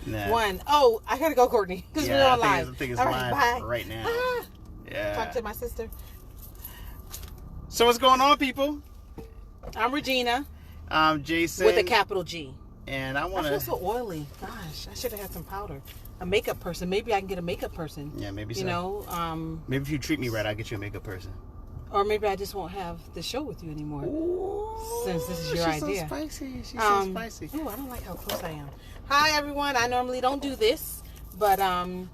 Nah. 1. Oh, I gotta go, Courtney, because we're on live. I think it's All live right, bye. right now. Yeah. Talk to my sister. So what's going on, people? I'm ReGina. I'm Jason. With a capital G. And I want to... I feel so oily. Gosh, I should have had some powder. A makeup person. Maybe I can get a makeup person. Yeah, maybe so. You know, maybe if you treat me right, I'll get you a makeup person. Or maybe I just won't have the show with you anymore. Ooh, since this is your idea. She's so spicy. She's so spicy. Ooh, I don't like how close I am. Hi, everyone. I normally don't do this, but yeah, I'm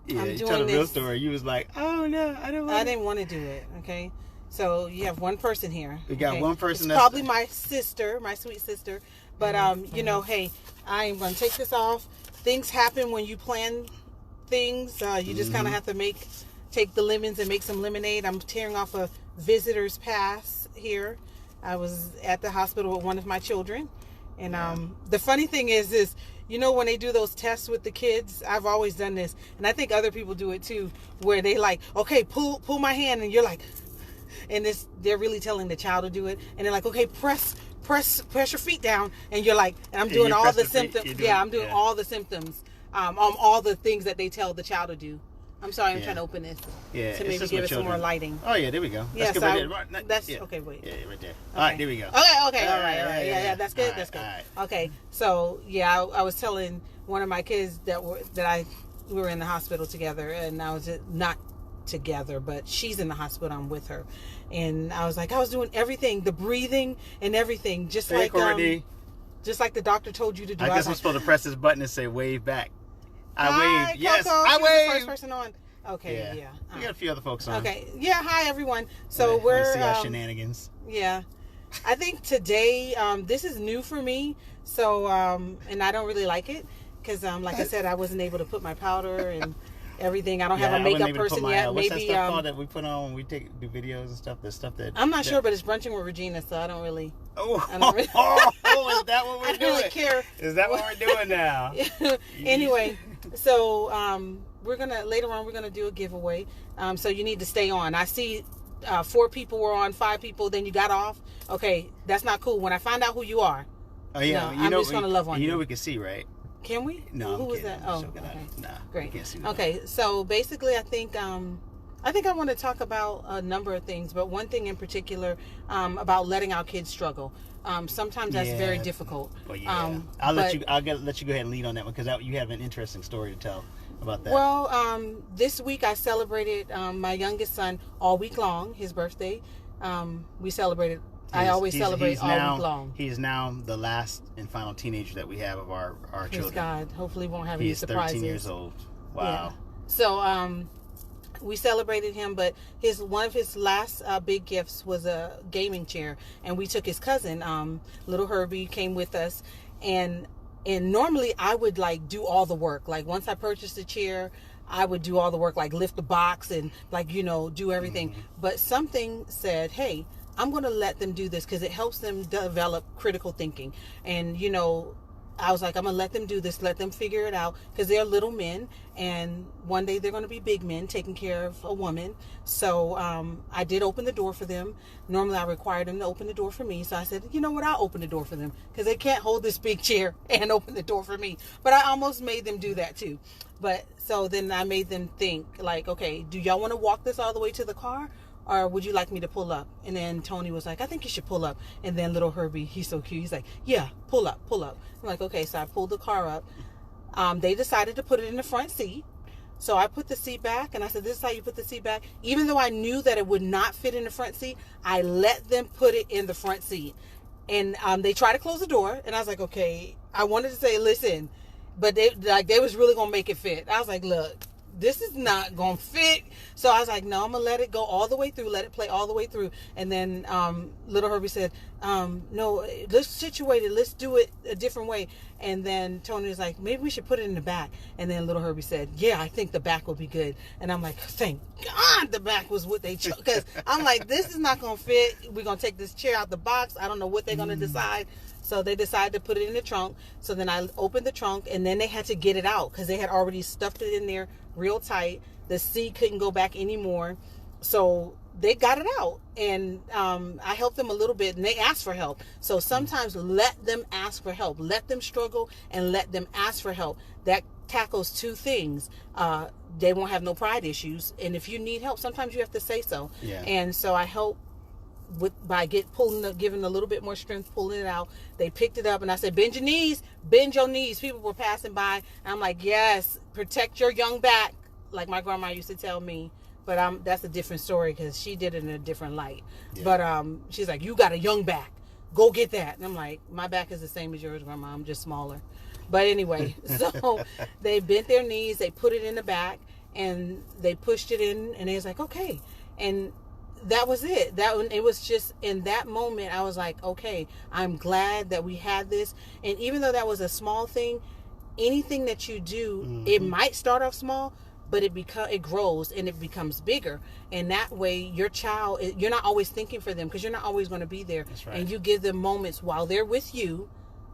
you doing tell the real this. story. You was like, oh no, I didn't want to do it. Okay, so you have one person here. We got one person. It's probably my sister, my sweet sister. But you know, hey, I am gonna take this off. Things happen when you plan things. You just kind of have to take the lemons and make some lemonade. I'm tearing off a visitor's pass here. I was at the hospital with one of my children, and the funny thing is you know, when they do those tests with the kids, I've always done this, and I think other people do it too, where they like, okay, pull my hand, and you're like, and they're really telling the child to do it, and they're like, okay, press your feet down, and you're like, and I'm doing all the symptoms. Yeah, I'm doing all the symptoms, all the things that they tell the child to do. I'm sorry, I'm trying to open this to maybe give it some more lighting. Oh yeah, there we go. Yes, that's okay. Wait. Yeah, right there. All right, there we go. Okay, all right. Yeah, that's good. That's good. Right. Okay, so yeah, I was telling one of my kids we were in the hospital together, and I was not together, but she's in the hospital. I'm with her, and I was like, I was doing everything, the breathing and everything, just like the doctor told you to do. I guess I'm supposed to press this button and say wave back. Hi, wave. Yes, Coco. I wave. The first person on. Okay, yeah. We got a few other folks on. Okay, yeah. Hi, everyone. So we're see our shenanigans. Yeah, I think today this is new for me. So and I don't really like it because like I said, I wasn't able to put my powder and everything. I don't have a makeup person yet. What's Maybe that stuff called that we put on when we do videos and stuff? The stuff that I'm not sure, but it's brunching with ReGina, so I don't really. Oh, is that what we're I don't doing? really care. Is that what we're doing now? Anyway, so we're gonna do a giveaway. So you need to stay on. I see 4 people were on, 5 people, then you got off. Okay, that's not cool. When I find out who you are, I'm just gonna love on you. You know we can see, right? Can we? No. Who was that? Oh, okay. Nah, great. Can't see okay, so basically, I think I want to talk about a number of things, but one thing in particular about letting our kids struggle. Sometimes that's very difficult. Well, yeah. I'll let you go ahead and lead on that one because you have an interesting story to tell about that. Well, this week I celebrated my youngest son all week long, his birthday. We celebrated. I always celebrate all week long. He's now the last and final teenager that we have of our Praise children. God. Hopefully, he won't have any surprises. He's 13 years old. Wow. Yeah. So, we celebrated him, but one of his last big gifts was a gaming chair, and we took his cousin, little Herbie, came with us, and normally I would like do all the work. Like once I purchased the chair, I would do all the work, like lift the box and like do everything. Mm-hmm. But something said, hey, I'm going to let them do this because it helps them develop critical thinking. And, I was like, I'm going to let them do this, let them figure it out because they're little men. And one day they're going to be big men taking care of a woman. So I did open the door for them. Normally I require them to open the door for me. So I said, you know what, I'll open the door for them because they can't hold this big chair and open the door for me. But I almost made them do that too. But so then I made them think like, okay, do y'all want to walk this all the way to the car? Or would you like me to pull up? And then Tony was like, I think you should pull up. And then little Herbie, he's so cute. He's like, yeah, pull up. I'm like, okay. So I pulled the car up. They decided to put it in the front seat. So I put the seat back and I said, this is how you put the seat back. Even though I knew that it would not fit in the front seat, I let them put it in the front seat. And they tried to close the door. And I was like, okay, I wanted to say, listen, but they was really going to make it fit. I was like, look, this is not going to fit. So I was like, no, I'm going to let it go all the way through. Let it play all the way through. And then little Herbie said, no, let's situate it. Let's do it a different way. And then Tony was like, maybe we should put it in the back. And then little Herbie said, yeah, I think the back will be good. And I'm like, thank God the back was what they chose. Because I'm like, this is not going to fit. We're going to take this chair out the box. I don't know what they're going to decide. So they decided to put it in the trunk. So then I opened the trunk and then they had to get it out because they had already stuffed it in there real tight. The seat couldn't go back anymore. So they got it out, and I helped them a little bit, and they asked for help. So sometimes let them ask for help, let them struggle, and let them ask for help. That tackles two things. They won't have no pride issues, and if you need help, sometimes you have to say so. Yeah. And so I help giving a little bit more strength, pulling it out. They picked it up, and I said, bend your knees, bend your knees. People were passing by, and I'm like, yes, protect your young back, like my grandma used to tell me. But that's a different story, because she did it in a different light. Yeah. But she's like, you got a young back, go get that. And I'm like, my back is the same as yours, Grandma, I'm just smaller. But anyway, so they bent their knees, they put it in the back, and they pushed it in, and they was like, okay. And that was it. It was just in that moment, I was like, okay, I'm glad that we had this. And even though that was a small thing, anything that you do, it might start off small, but it grows and it becomes bigger. And that way your child, you're not always thinking for them, because you're not always going to be there. That's right. And you give them moments while they're with you,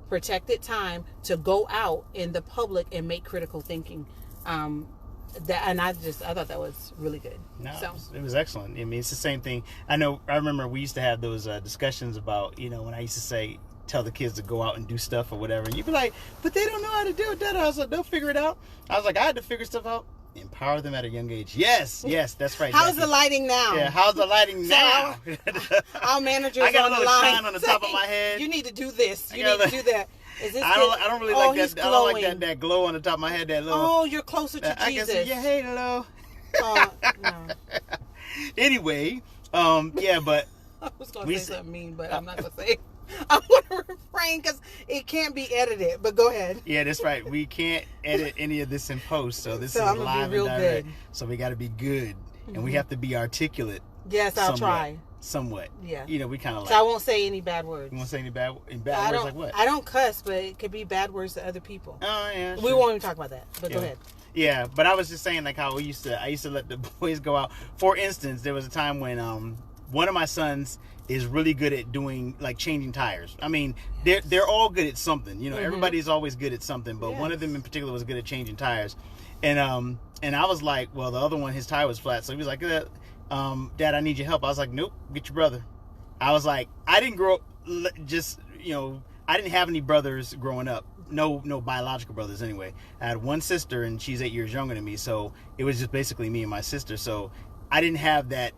protected time to go out in the public and make critical thinking. I thought that was really good. No, so it was excellent. I mean, it's the same thing. I remember we used to have those discussions about, when I used to tell the kids to go out and do stuff or whatever, and you'd be like, but they don't know how to do it. I was like, they'll figure it out. I was like, I had to figure stuff out. Empower them at a young age. Yes, that's right. How's the lighting now? Yeah, how's the lighting now? Our manager's I got on a little the line shine on the top of my head. You need to do this. You need to do that. Is this I don't really like that. I don't like that glow on the top of my head. That little. Oh, you're closer to Jesus. I guess, yeah, hey, hello. No. Anyway, yeah, but I was going to say something mean, but I'm not going to say it. I'm going to refrain because it can't be edited, but go ahead. Yeah, that's right. We can't edit any of this in post, so this is I'm live be real and direct. Good. So we got to be good, and we have to be articulate. Yes, I'll try. Somewhat. Yeah. We kind of like. So I won't say any bad words. You won't say any bad words like what? I don't cuss, but it could be bad words to other people. Oh, yeah. We won't even talk about that, but go ahead. Yeah, but I was just saying, like, how I used to let the boys go out. For instance, there was a time when one of my sons is really good at doing, like, changing tires. I mean, they're all good at something. Everybody's always good at something, but one of them in particular was good at changing tires. And I was like, well, the other one, his tire was flat, so he was like, Dad, I need your help. I was like, nope, get your brother. I was like, I didn't grow up I didn't have any brothers growing up. No biological brothers anyway. I had one sister, and she's 8 years younger than me, so it was just basically me and my sister. So I didn't have that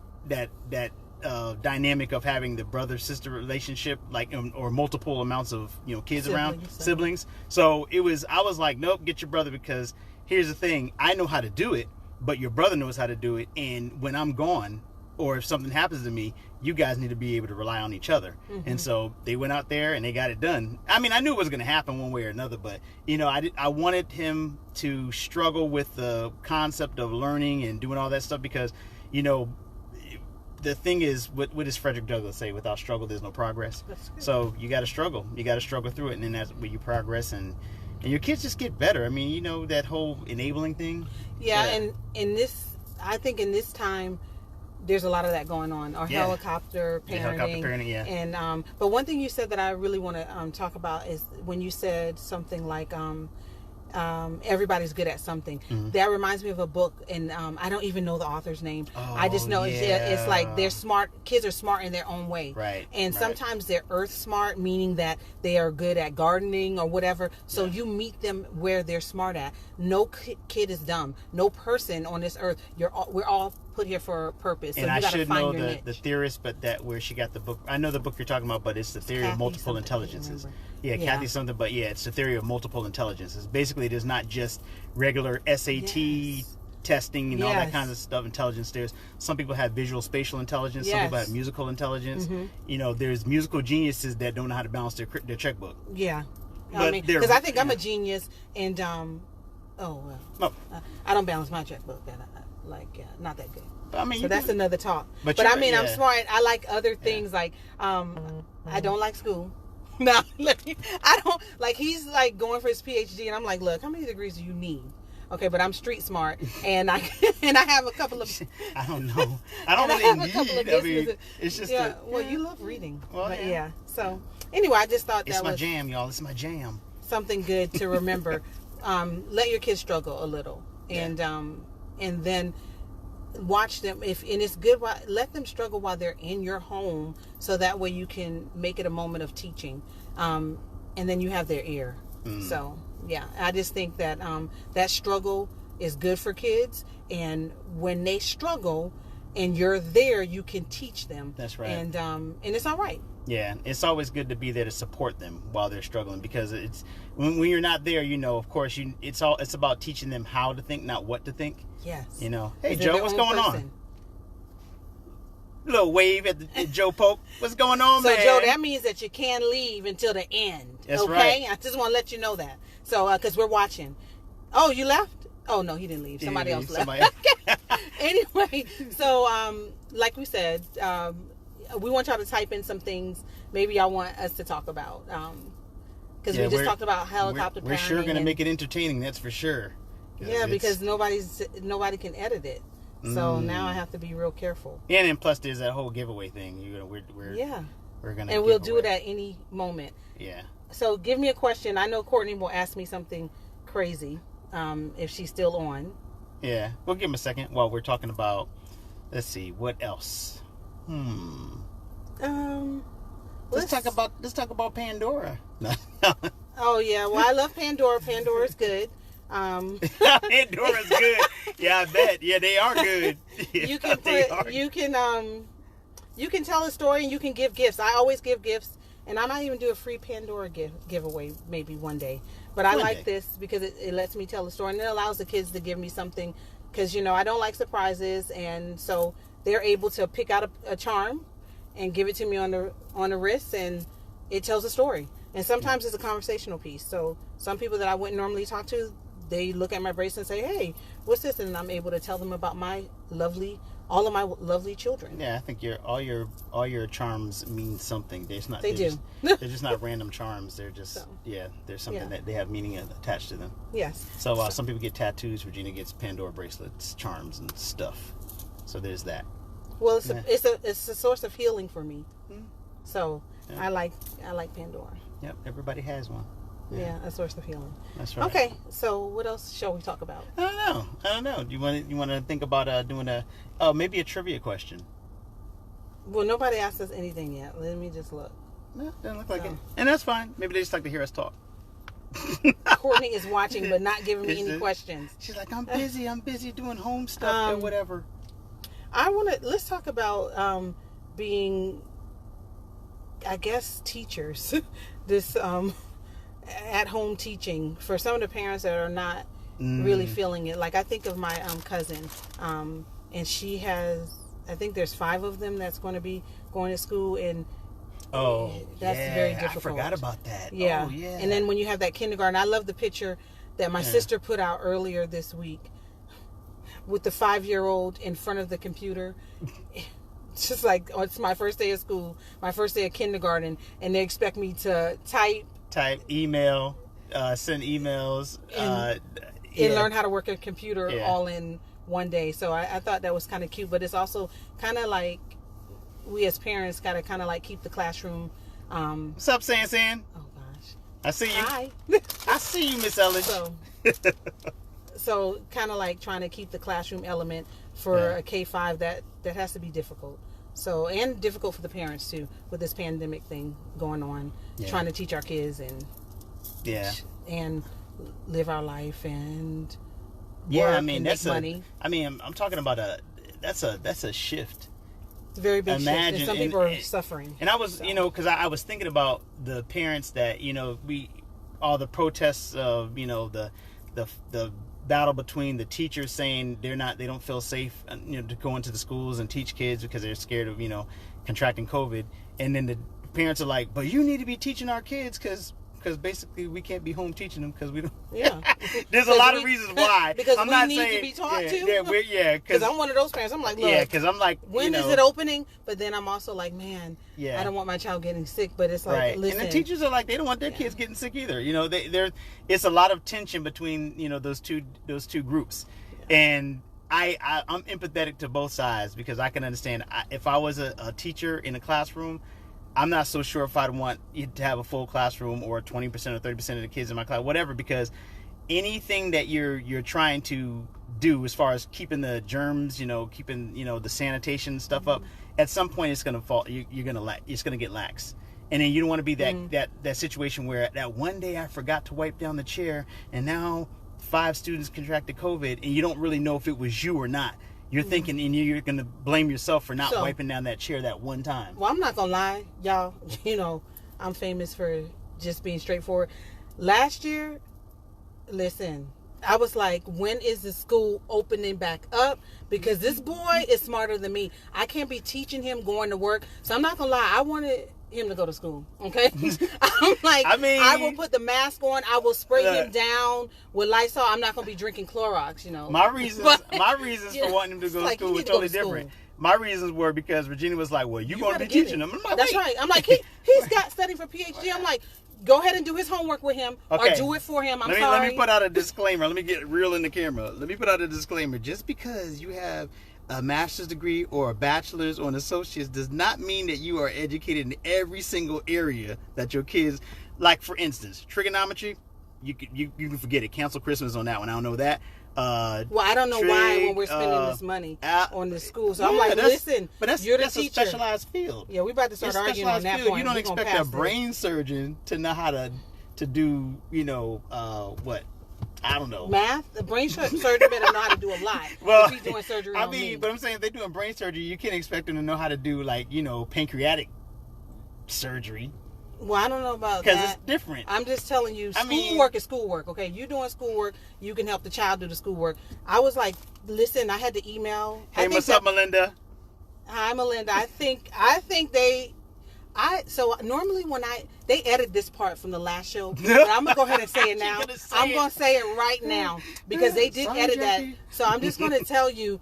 dynamic of having the brother-sister relationship, like, or multiple amounts of kids around, siblings. So I was like, nope, get your brother, because here's the thing, I know how to do it, but your brother knows how to do it, and when I'm gone, or if something happens to me, you guys need to be able to rely on each other. And so they went out there and they got it done. I mean, I knew it was going to happen one way or another, but I wanted him to struggle with the concept of learning and doing all that stuff, because the thing is, what does Frederick Douglass say? Without struggle, there's no progress. So you got to struggle. You got to struggle through it, and then that's where you progress, and your kids just get better. I mean, that whole enabling thing. Yeah, and I think in this time, there's a lot of that going on, or helicopter parenting. Helicopter parenting, yeah. And but one thing you said that I really want to talk about is when you said something like everybody's good at something. That reminds me of a book, and I don't even know the author's name. I just know it's like they're smart. Kids are smart in their own way, right? And sometimes they're earth smart, meaning that they are good at gardening or whatever. So you meet them where they're smart at. No kid is dumb. No person on this earth. We're all put here for a purpose. And so I should know the theorist, but where she got the book. I know the book you're talking about, but it's the theory of multiple intelligences. Yeah, Kathy something, but yeah, it's the theory of multiple intelligences. Basically, there's not just regular SAT testing and all that kind of stuff. Intelligence. Some people have visual spatial intelligence. Some people have musical intelligence. There's musical geniuses that don't know how to balance their checkbook. Yeah, because I think I'm a genius, and I don't balance my checkbook. Not that good. I mean, so that's another talk. But I mean, I'm smart. I like other things. Like I don't like school. No, I don't like. He's like going for his PhD, and I'm like, look, how many degrees do you need? Okay, but I'm street smart, and I have a couple of. I don't know. I don't really need. I mean, it's just. Well, you love reading. Well, but So anyway, I just thought that was my jam, y'all. It's my jam. Something good to remember. Let your kids struggle a little, and then watch them. And it's good, let them struggle while they're in your home, so that way you can make it a moment of teaching, and then you have their ear. So yeah, I just think that that struggle is good for kids, and when they struggle and you're there, you can teach them. That's right. And it's all right. Yeah, it's always good to be there to support them while they're struggling, because it's when you're not there, of course, it's about teaching them how to think, not what to think. Yes. Hey Joe, what's going on? Little wave at Joe Polk. What's going on, so, man? So Joe, that means that you can't leave until the end. That's okay? Right. I just want to let you know that. So, because we're watching. Oh, you left? Oh no, he didn't leave. Somebody else left. Anyway, so like we said, we want y'all to type in some things maybe y'all want us to talk about, because we just talked about helicopter parenting. We're sure going to make it entertaining, that's for sure. Yeah, because nobody can edit it, so now I have to be real careful. And then plus there's that whole giveaway thing. We're going to, and we'll do it at any moment. Yeah. So give me a question. I know Courtney will ask me something crazy, if she's still on. Yeah, we'll give him a second while we're talking about. Let's see, what else? Let's talk about Pandora. Oh yeah, well I love Pandora. Pandora's good. Pandora's good. Yeah, I bet. Yeah, they are good. You can tell a story and you can give gifts. I always give gifts, and I might even do a free Pandora giveaway maybe one day. But I like this because it lets me tell a story, and it allows the kids to give me something, because I don't like surprises, and so they're able to pick out a charm and give it to me on the wrist, and it tells a story. And sometimes it's a conversational piece. So some people that I wouldn't normally talk to, they look at my bracelet and say, "Hey, what's this?" And I'm able to tell them about all of my lovely children. Yeah, I think all your charms mean something. They're just not random charms. They're just there's something that they have meaning attached to them. Yes. So some people get tattoos. ReGina gets Pandora bracelets, charms, and stuff. So there's that. Well, it's a source of healing for me. So I like Pandora. Yep, everybody has one. Yeah, a source of healing. That's right. Okay, so what else shall we talk about? I don't know. Do you want to think about doing maybe a trivia question? Well, nobody asked us anything yet. Let me just look. No, doesn't look like it, and that's fine. Maybe they just like to hear us talk. Courtney is watching, but not giving me any questions. She's like, I'm busy doing home stuff or whatever. Let's talk about being, I guess, teachers. This at-home teaching for some of the parents that are not really feeling it. Like I think of my cousin, and she has, I think there's 5 of them that's going to be going to school, and that's very difficult. I forgot about that. Yeah. Oh, yeah. And then when you have that kindergarten, I love the picture that my sister put out earlier this week with the 5-year-old in front of the computer. Just like, it's my first day of school, my first day of kindergarten, and they expect me to type, email, send emails, and learn how to work a computer all in one day. So I thought that was kind of cute, but it's also kind of like we as parents got to kind of like keep the classroom. What's up, San? Oh gosh, I see you. Hi. I see you, Miss Ellen. So kind of like trying to keep the classroom element for a K-5 that has to be difficult. So, and difficult for the parents too, with this pandemic thing going on, trying to teach our kids and live our life and work and make money. I'm talking about that's a shift. It's a very big shift. And some people are suffering. And I was, because I was thinking about the parents that, all the protests of, the battle between the teachers saying they don't feel safe, to go into the schools and teach kids because they're scared of, contracting COVID. And then the parents are like, but you need to be teaching our kids because basically we can't be home teaching them because we don't. Yeah. There's a lot of reasons why. Because I'm we not need saying, to be taught to. Because I'm one of those parents. I'm like, look. Yeah, because I'm like, when is it opening? But then I'm also like, man, I don't want my child getting sick. But it's like, listen. And the teachers are like, they don't want their kids getting sick either. It's a lot of tension between those two groups, and I'm empathetic to both sides because I can understand if I was a teacher in a classroom. I'm not so sure if I'd want to have a full classroom or 20% or 30% of the kids in my class, whatever, because anything that you're trying to do as far as keeping the germs, keeping the sanitation stuff up, at some point it's gonna fall. You're gonna it's gonna get lax, and then you don't want to be that situation where that one day I forgot to wipe down the chair, and now 5 students contracted COVID, and you don't really know if it was you or not. You're thinking, and you're gonna blame yourself for not wiping down that chair that one time. Well, I'm not gonna lie, y'all. I'm famous for just being straightforward. Last year, listen, I was like, when is the school opening back up? Because this boy is smarter than me. I can't be teaching him going to work. So I'm not going to lie. I wanted him to go to school. Okay? I'm like, I will put the mask on. I will spray him down with Lysol. I'm not going to be drinking Clorox, My reasons for wanting him to go to school were totally different. My reasons were because Regina was like, well, you're going to be teaching him. I'm like, that's right. I'm like, he's got studying for PhD. I'm like, go ahead and do his homework with him, or do it for him. I'm sorry. Let me put out a disclaimer. Let me get real in the camera. Let me put out a disclaimer. Just because you have a master's degree or a bachelor's or an associate's does not mean that you are educated in every single area that your kids, like for instance, trigonometry, you can forget it. Cancel Christmas on that one. I don't know that. Well, I don't know why when we're spending this money on the school. So I'm like, listen, you're the teacher. A specialized field. Yeah, we about to start arguing on that point. You don't expect a brain surgeon to know how to do, what? I don't know. Math? The brain surgeon better know how to do a lot. Well, if he's doing surgery on me. But I'm saying if they're doing brain surgery, you can't expect them to know how to do, pancreatic surgery. Well, I don't know about that. Because it's different. I'm just telling you, schoolwork is schoolwork, okay? You doing schoolwork, you can help the child do the schoolwork. I was like, listen, I had to email. Hey, what's up, Melinda? Hi, Melinda. So normally when they edit this part from the last show, but I'm going to go ahead and say it now. I'm going to say it right now because they did edit that. So I'm just going to tell you,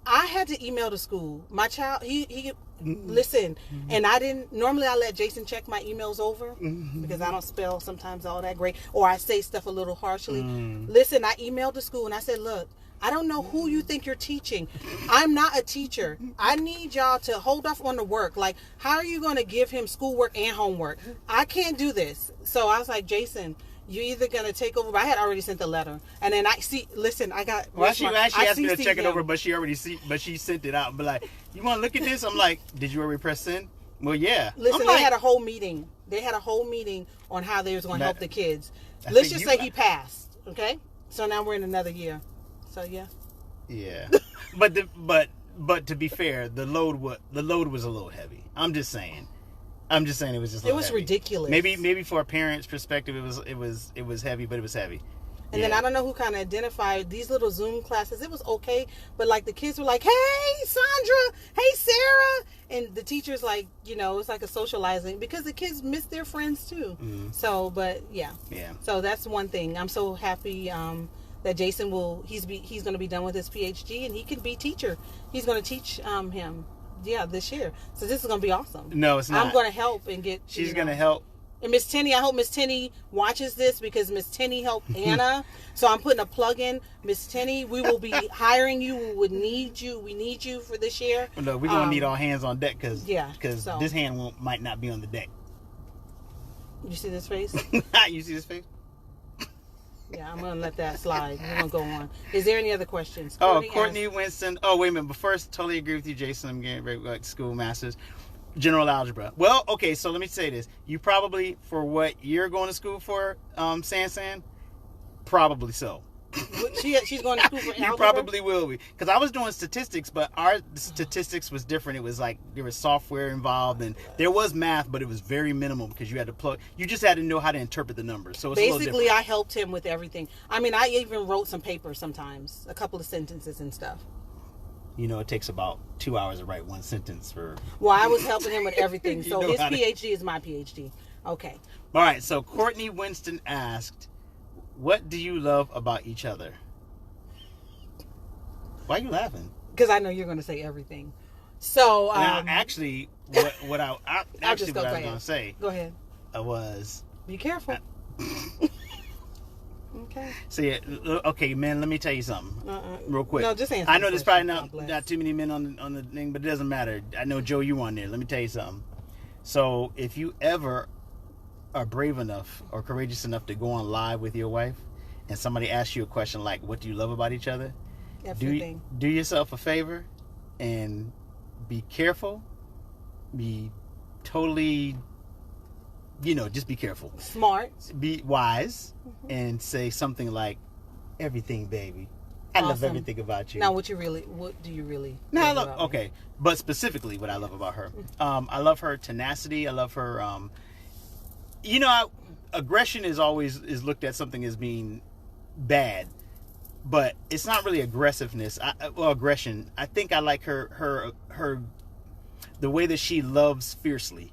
I had to email the school. My child, he listen, and normally I let Jason check my emails over because I don't spell sometimes all that great, or I say stuff a little harshly. Listen, I emailed the school and I said, look, I don't know who you think you're teaching. I'm not a teacher. I need y'all to hold off on the work. Like, how are you going to give him schoolwork and homework? I can't do this. So I was like, Jason, you're either going to take over. But I had already sent the letter. And then I got... Well, she actually asked me to check it over, but she sent it out. But like, you want to look at this? I'm like, did you already press send? Well, yeah. Listen, they had a whole meeting. They had a whole meeting on how they was going to help the kids. Let's just say he passed. Okay? So now we're in another year. So yeah. Yeah. But to be fair, the load was a little heavy. I'm just saying it was just a little heavy. Ridiculous. Maybe for a parent's perspective it was heavy, but it was heavy. And then I don't know who kind of identified these little Zoom classes. It was okay, but like the kids were like, "Hey, Sandra, hey, Sarah," and the teachers like, it's like a socializing because the kids miss their friends too. So, but yeah. So that's one thing. I'm so happy that Jason he's going to be done with his PhD and he can be teacher. He's going to teach him, this year. So this is going to be awesome. No, it's not. I'm going to help and get. She's going to help. And Miss Tenny, I hope Miss Tenny watches this because Miss Tenny helped Anna. So I'm putting a plug in. Miss Tenny, we will be hiring you. We need you for this year. Well, no, we're going to need all hands on deck because so. This hand might not be on the deck. You see this face? You see this face? Yeah, I'm going to let that slide. We're going to go on. Is there any other questions? Courtney Winston. Oh, wait a minute. But first, totally agree with you, Jason. I'm getting ready to school masters. General algebra. Well, okay, so let me say this. You probably, for what you're going to school for, San, probably so. She's going to school for algebra? You probably will be. Because I was doing statistics, but our statistics was different. It was like there was software involved, and there was math, but it was very minimal because you had to plug. You just had to know how to interpret the numbers. So it's basically, I helped him with everything. I mean, I even wrote some papers sometimes, a couple of sentences and stuff. It takes about 2 hours to write one sentence for... Well, I was helping him with everything. So his PhD is my PhD. Okay. All right. So Courtney Winston asked, what do you love about each other? Why are you laughing? Because I know you're going to say everything. So... now, actually, what I was going to say... Go ahead. Was... Be careful. Okay. See, okay, man. Let me tell you something, real quick. No, just answer. I know there's probably not too many men on the thing, but it doesn't matter. I know Joe, you on there. Let me tell you something. So, if you ever are brave enough or courageous enough to go on live with your wife, and somebody asks you a question like, "What do you love about each other?" everything. Do yourself a favor and be careful. Be totally, just be careful. Smart. Be wise, and say something like, "Everything, baby. I love everything about you." Now, what do you really? No, look, okay. But specifically, what I love about her, I love her tenacity. I love her. Aggression is always looked at something as being bad, but it's not really aggressiveness. Aggression. I think I like her the way that she loves fiercely.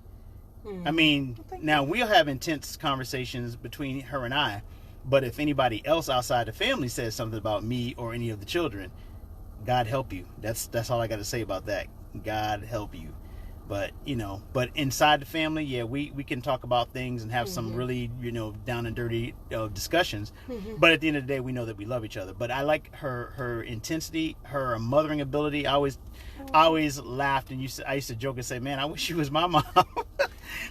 I mean, now we'll have intense conversations between her and I, but if anybody else outside the family says something about me or any of the children, God help you. That's all I got to say about that. God help you. But but inside the family, yeah, we can talk about things and have some really down and dirty discussions. But at the end of the day, we know that we love each other. But I like her intensity, her mothering ability. I always laughed, and I used to joke and say, "Man, I wish she was my mom."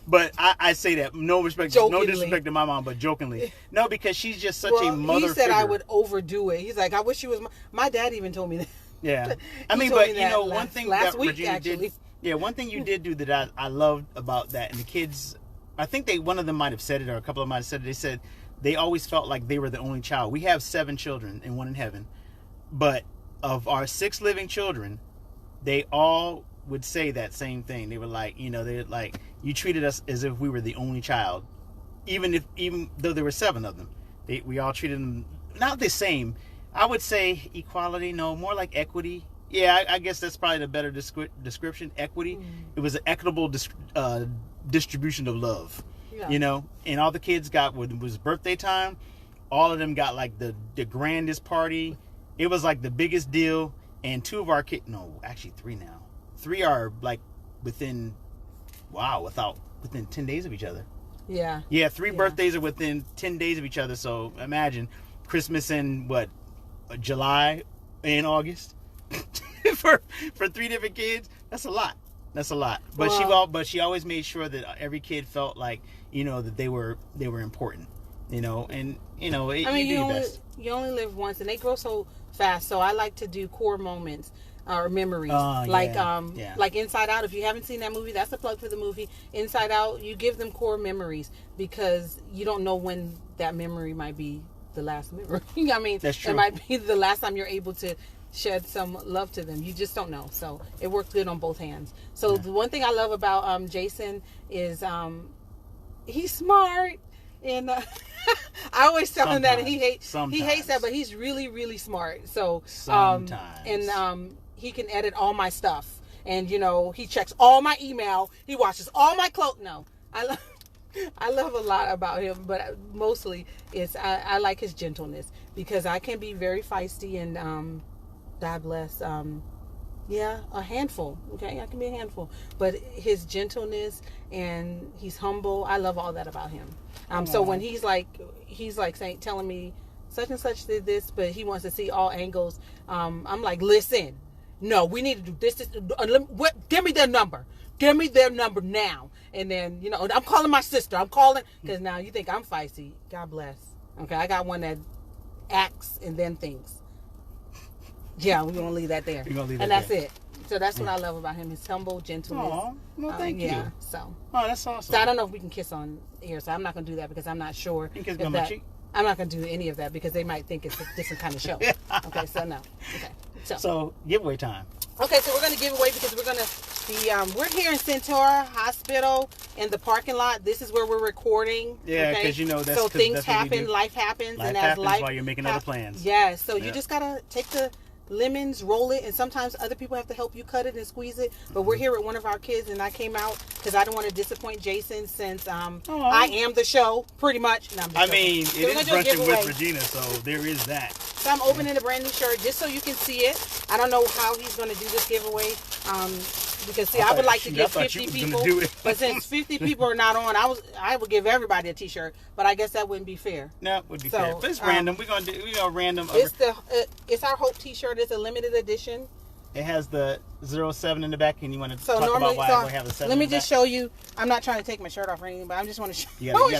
But I say that no disrespect to my mom, but jokingly. No, because she's just such a mother. He said figure. I would overdo it. He's like, "I wish she was my dad." Even told me that. Yeah, I mean, but one thing last week ReGina actually did. Yeah, one thing you did do that I loved about that, and the kids, I think one of them might have said it, or a couple of them might have said it. They said they always felt like they were the only child. We have 7 children and 1 in heaven, but of our 6 living children, they all would say that same thing. They were like, they're like, you treated us as if we were the only child, even though there were 7 of them. We all treated them not the same. I would say equality, no, more like equity. Yeah, I guess that's probably the better description. Equity. It was an equitable distribution of love. Yeah. And all the kids got, when it was birthday time, all of them got like the grandest party. It was like the biggest deal. And 2 of our kids, no, actually 3 now. 3 are like within 10 days of each other. Yeah. Yeah, 3 birthdays are within 10 days of each other. So imagine Christmas in July and August. for 3 different kids, that's a lot. But she always made sure that every kid felt like that they were important. You only live once, and they grow so fast. So I like to do core moments or memories, like Inside Out. If you haven't seen that movie, that's a plug for the movie Inside Out. You give them core memories because you don't know when that memory might be the last memory. I mean, that's true. It might be the last time you're able to shed some love to them. You just don't know. So it works good on both hands. So the one thing I love about Jason is he's smart, and I always tell him that, and he hates that, but he's really, really smart. So he can edit all my stuff, and he checks all my email, he watches all my I love a lot about him, but mostly it's I like his gentleness, because I can be very feisty and God bless, a handful. Okay, I can be a handful, but his gentleness, and he's humble. I love all that about him. So when he's like telling me such and such did this, but he wants to see all angles. I'm like, listen, no, we need to do this. Give me their number. Give me their number now. And then I'm calling my sister. I'm calling because now you think I'm feisty. God bless. Okay, I got one that acts and then thinks. Yeah, we're gonna leave that there. And that's it. So that's what I love about him: his humble gentleness. Oh, well, thank you. So. Oh, that's awesome. So I don't know if we can kiss on air, so I'm not gonna do that because I'm not sure. You can kiss me on my cheek. I'm not gonna do any of that because they might think it's a different kind of show. Okay, so no. Okay. So giveaway time. Okay, so we're gonna give away because we're gonna be we're here in Centaur Hospital in the parking lot. This is where we're recording. Yeah, because that's so things happen, life happens, and as life while you're making other plans. Yeah, so you just gotta take the lemons, roll it, and sometimes other people have to help you cut it and squeeze it. But we're here with one of our kids, and I came out because I don't want to disappoint Jason since I am the show, pretty much. No, it is Brunching with ReGina, so there is that. So I'm opening a brand new shirt just so you can see it. I don't know how he's going to do this giveaway. Because I would like to give 50 people, but since 50 people are not on, I would give everybody a T-shirt. But I guess that wouldn't be fair. No, it would be fair. But it's random. We're gonna random. It's our Hope T-shirt. It's a limited edition. It has the 07 in the back, and you want to So talk normally, about why we have the 7 let me in the just back? show you. I'm not trying to take my shirt off or anything, but I just want to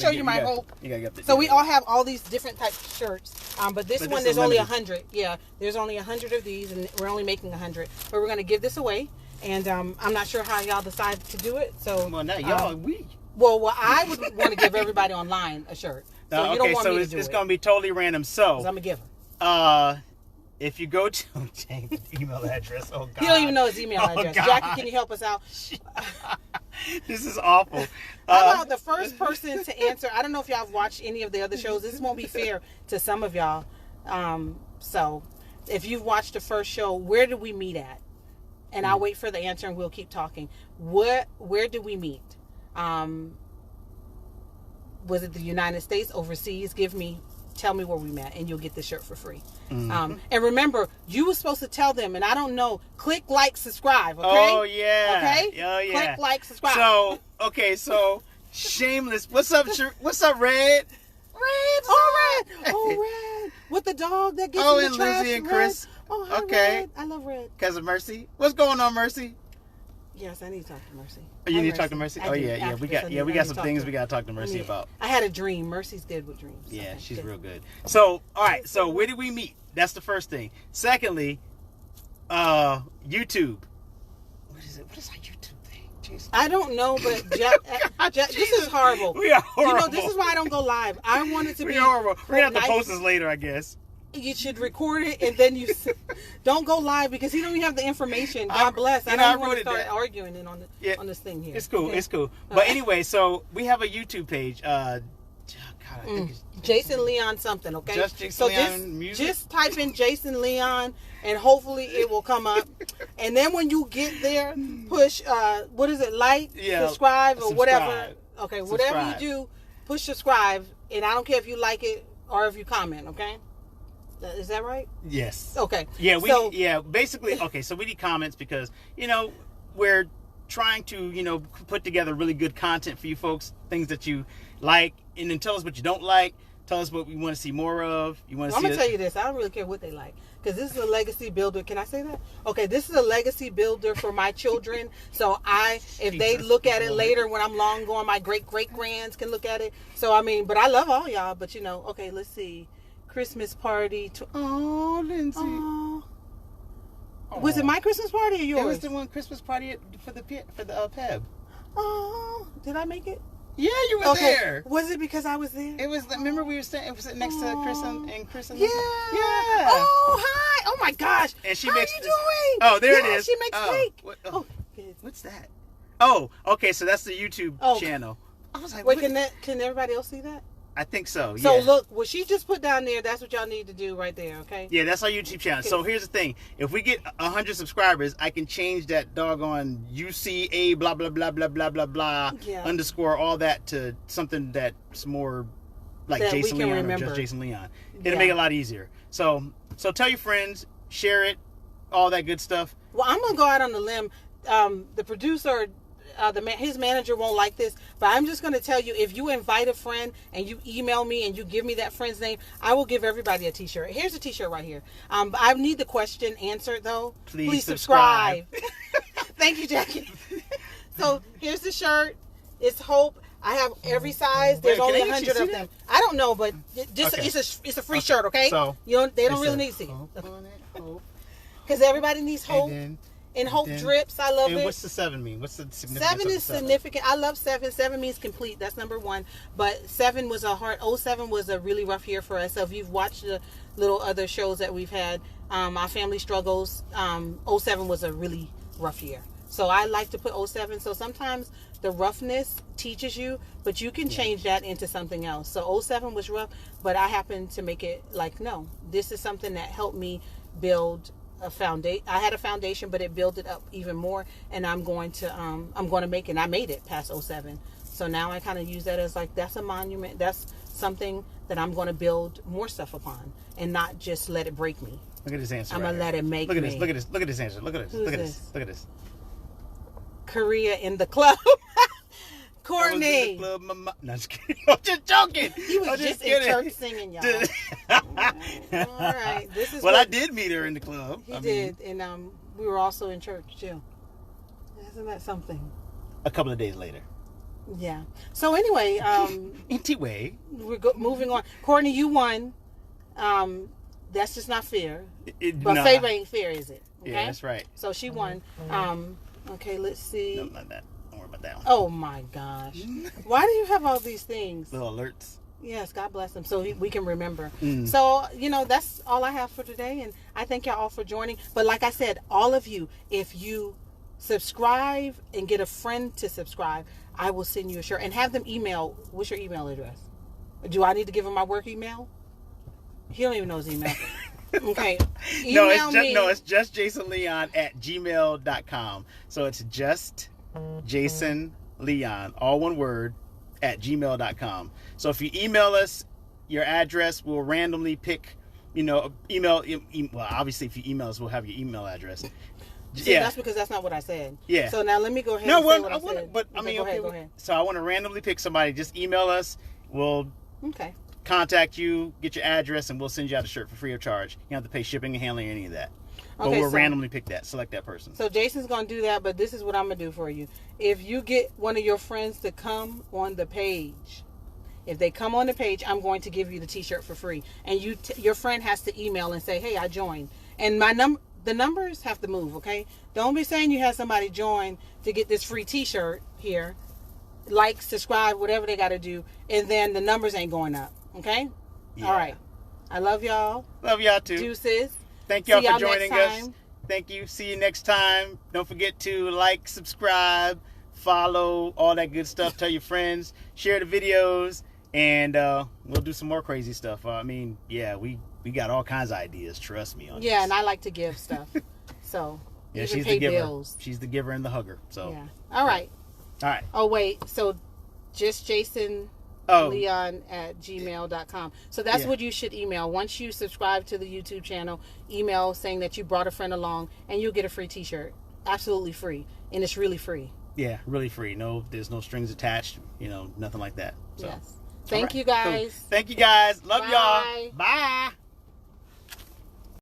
show you my hope. You gotta get the, So we all have all these different types of shirts, but this one there's only 100. Yeah, there's only 100 of these, and we're only making 100. But we're gonna give this away, and I'm not sure how y'all decide to do it. So well, now y'all Well, I would want to give everybody online a shirt. So you don't want me to do it's gonna be totally random. So I'm a giver. If you go to James' email address, oh god, He don't even know his email address. God. Jackie, can you help us out? This is awful. How about the first person to answer? I don't know if y'all have watched any of the other shows. This won't be fair to some of y'all. So if you've watched the first show, where did we meet at? And I'll wait for the answer and we'll keep talking. Where did we meet? Was it the United States, overseas? Tell me where we met, and you'll get the shirt for free. Mm-hmm. And remember, you were supposed to tell them, and I don't know, click, like, subscribe, okay? Oh, yeah. Okay? Oh, yeah. Click, like, subscribe. So, shameless. What's up, Red? Oh, Red. With the dog that gets in the and trash. Lindsay and Chris. Red. Oh, hi, okay. Red. I love Red. Cousin Mercy. What's going on, Mercy? Yes, I need to talk to Mercy. You need to talk to Mercy? Oh, yeah. We got some things we got to talk to Mercy about. I had a dream. Mercy's good with dreams. Yeah, she's real good. So, all right. So, where did we meet? That's the first thing. Secondly, YouTube. What is it? What is our YouTube thing? Jeez. I don't know, but this is horrible. We are horrible. This is why I don't go live. I want it to be horrible. We're going to have to post this later, I guess. You should record it and then you don't go live because he don't even have the information. God bless. I don't want to start arguing on this thing here. It's cool. Okay. It's cool. But anyway, so we have a YouTube page. God, I think it's Jason Leon something. Okay. Just Jason Leon music. Just type in Jason Leon and hopefully it will come up. And then when you get there, push what is it? Like, subscribe or whatever. Okay, whatever you do, push subscribe. And I don't care if you like it or if you comment. Okay. Is that right? Yes. Okay. Yeah, basically, okay, so we need comments because, we're trying to, put together really good content for you folks, things that you like, and then tell us what you don't like, tell us what we want to see more of. I'm going to tell you this, I don't really care what they like, because this is a legacy builder. Can I say that? Okay, this is a legacy builder for my children, so if they look at it later when I'm long gone, my great-great-grands can look at it. So, but I love all y'all, but, okay, let's see. Christmas party. Oh, Lindsay. Oh. Was it my Christmas party or yours? It was the one Christmas party for the PEB. Oh, did I make it? Yeah, you were there. Was it because I was there? It was. Remember we were sitting. It was sitting next to Chris and Chris. Yeah. Oh, hi. Oh my gosh. And she How makes. How you doing? Oh, there it is. She makes cake. What's that? Oh, okay. So that's the YouTube channel. I was like, wait, can everybody else see that? I think so. Yeah. So look, what she just put down there, that's what y'all need to do right there, okay? Yeah, that's our YouTube channel. Okay. So here's the thing. If we get 100 subscribers, I can change that doggone UCA blah blah blah blah blah blah blah underscore all that to something that's more like that Jason Leon or just Jason Leon. It'll make it a lot easier. So tell your friends, share it, all that good stuff. Well, I'm gonna go out on the limb. The producer, his manager won't like this, but I'm just going to tell you, if you invite a friend and you email me and you give me that friend's name, I will give everybody a t-shirt. Here's a t-shirt right here. I need the question answered though. Please subscribe. Thank you, Jackie. So here's the shirt. It's Hope. I have every size. There's only 100 of them. I don't know, but it's a free shirt, okay? So they don't really need to see it. Because everybody needs hope. And hope drips. I love it. And what's the 7 mean? What's the significance? 7 is significant. I love 7. 7 means complete. That's number 1. But 7 was 07 was a really rough year for us. So if you've watched the little other shows that we've had, our family struggles, 07 was a really rough year. So I like to put 07. So sometimes the roughness teaches you, but you can change that into something else. So 07 was rough, but I happened to make it like, no, this is something that helped me build a foundation. I had a foundation, but it built it up even more, and I'm going to make it. And I made it past 07. So now I kind of use that as like, that's a monument. That's something that I'm going to build more stuff upon and not just let it break me. Look at this answer. I'm going to let it make me. Look at this. Look at this answer. Look at this. Look at this. Look at this. Korea in the club. Courtney. No, just kidding. I'm just joking. He was just in church singing, y'all. All right. This is I did meet her in the club. He did. And we were also in church too. Isn't that something? A couple of days later. Yeah. So anyway, Anyway, we're moving on. Courtney, you won. That's just not fair. But nah. favor ain't fair, is it? Okay? Yeah, that's right. So she won. Okay, let's see. No, not that. Don't worry about that one. Oh my gosh. Why do you have all these things? Little alerts. Yes, God bless them, so we can remember. Mm. So, that's all I have for today, and I thank y'all all for joining. But like I said, all of you, if you subscribe and get a friend to subscribe, I will send you a shirt and have them email. What's your email address? Do I need to give him my work email? He don't even know his email. Okay. It's just jasonleon@gmail.com. So it's just Jason Leon, all one word, @gmail.com. So if you email us your address, we'll randomly pick, well, obviously if you email us, we'll have your email address. See, that's because that's not what I said. Yeah. So now let me go ahead and say what I said. But okay, go ahead. So I want to randomly pick somebody. Just email us. We'll contact you, get your address, and we'll send you out a shirt for free of charge. You don't have to pay shipping and handling or any of that. But we'll randomly pick that. Select that person. So Jason's going to do that, but this is what I'm going to do for you. If you get one of your friends to come on the page, if they come on the page, I'm going to give you the t-shirt for free. And your friend has to email and say, hey, I joined. And the numbers have to move, okay? Don't be saying you had somebody join to get this free t-shirt here. Like, subscribe, whatever they got to do. And then the numbers ain't going up, okay? Yeah. All right. I love y'all. Love y'all too. Deuces. Thank y'all for joining us. Thank you. See you next time. Don't forget to like, subscribe, follow, all that good stuff. Tell your friends. Share the videos. And we'll do some more crazy stuff. We got all kinds of ideas. Trust me on this. Yeah, and I like to give stuff. So, yeah, she's the giver. Bills. She's the giver and the hugger. So, yeah. All right. Oh, wait. So, just JasonLeon@gmail.com. So, that's what you should email. Once you subscribe to the YouTube channel, email saying that you brought a friend along, and you'll get a free t-shirt. Absolutely free. And it's really free. Yeah, really free. No, there's no strings attached. Nothing like that. So. Yes. Thank you guys. Cool. Thank you guys. Love y'all. Bye.